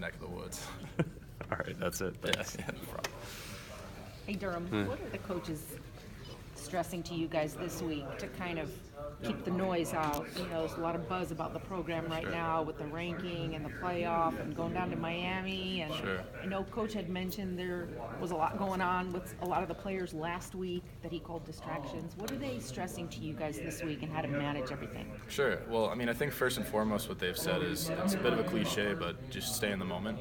neck of the woods. All right, that's it. Thanks. Yeah, no problem. Hey, Durham, what are the coaches stressing to you guys this week to kind of keep the noise out? You know, there's a lot of buzz about the program right now with the ranking and the playoff and going down to Miami. And I know Coach had mentioned there was a lot going on with a lot of the players last week that he called distractions. What are they stressing to you guys this week and how to manage everything? Sure. Well, I mean, I think first and foremost what they've said is it's a bit of a cliche, but just stay in the moment.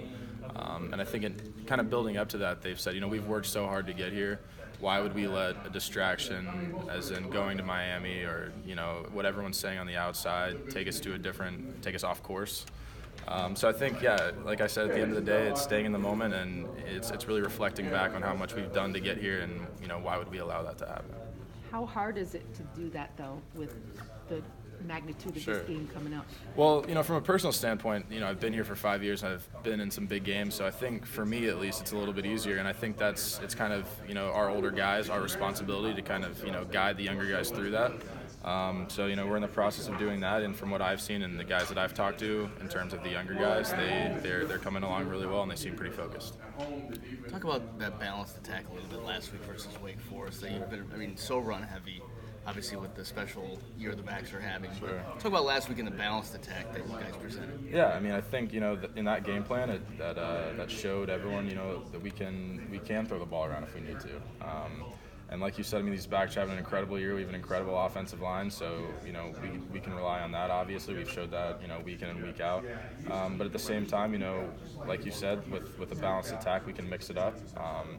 And I think kind of building up to that, they've said, you know, we've worked so hard to get here. Why would we let a distraction, as in going to Miami or, you know, what everyone's saying on the outside, take us off course? So I think, yeah, like I said, at the end of the day, it's staying in the moment, and it's really reflecting back on how much we've done to get here, and, you know, why would we allow that to happen? How hard is it to do that, though, with the magnitude of this game coming up? Well, you know, from a personal standpoint, you know, I've been here for 5 years. I've been in some big games, so I think for me at least, it's a little bit easier. And I think it's kind of, you know, our older guys, our responsibility to kind of, you know, guide the younger guys through that. So, you know, we're in the process of doing that, and from what I've seen and the guys that I've talked to in terms of the younger guys, they're coming along really well, and they seem pretty focused. Talk about that balanced attack a little bit last week versus Wake Forest. That you've been, I mean, so run heavy. Obviously, with the special year the backs are having. But talk about last week in the balanced attack that you guys presented. Yeah, I mean, I think, you know, in that game plan, that showed everyone, you know, that we can throw the ball around if we need to. And like you said, I mean, these backs are having an incredible year. We have an incredible offensive line, so, you know, we can rely on that, obviously. We've showed that, you know, week in and week out. But at the same time, you know, like you said, with a balanced attack, we can mix it up.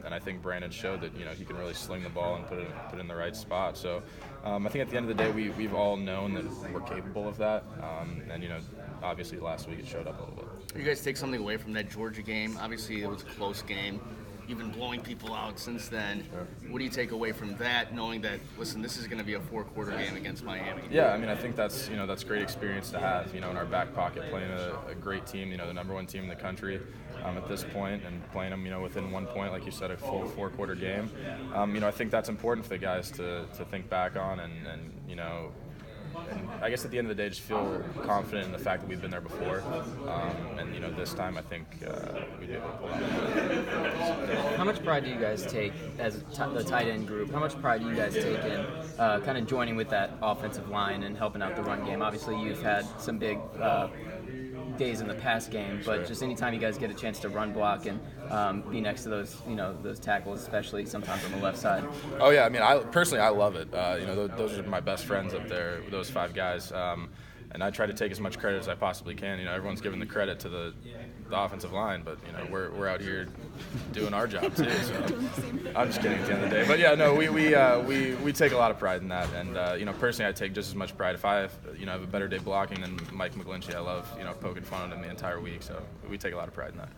And I think Brandon showed that, you know, he can really sling the ball and put it in the right spot. So I think at the end of the day, we've all known that we're capable of that. And, you know, obviously last week it showed up a little bit. You guys take something away from that Georgia game? Obviously, it was a close game. You've been blowing people out since then. What do you take away from that, knowing that, listen, this is going to be a 4-quarter game against Miami? Yeah, I mean, I think that's great experience to have, you know, in our back pocket, playing a great team, you know, the number one team in the country at this point, and playing them, you know, within 1 point, like you said, a full 4-quarter game. You know, I think that's important for the guys to think back on, and you know, and I guess at the end of the day, just feel confident in the fact that we've been there before. And, you know, this time I think we did pull out. How much pride do you guys take as the tight end group? How much pride do you guys take in kind of joining with that offensive line and helping out the run game? Obviously, you've had some big days in the past game, but just anytime you guys get a chance to run block and be next to those, you know, those tackles, especially sometimes on the left side. Oh yeah, I mean, I personally love it. You know, those are my best friends up there, those 5 guys. And I try to take as much credit as I possibly can. You know, everyone's giving the credit to the offensive line, but, you know, we're out here doing our job too. So I'm just kidding at the end of the day. But yeah, no, we take a lot of pride in that. And you know, personally, I take just as much pride if I have a better day blocking than Mike McGlinchey. I love, you know, poking fun at him the entire week. So we take a lot of pride in that.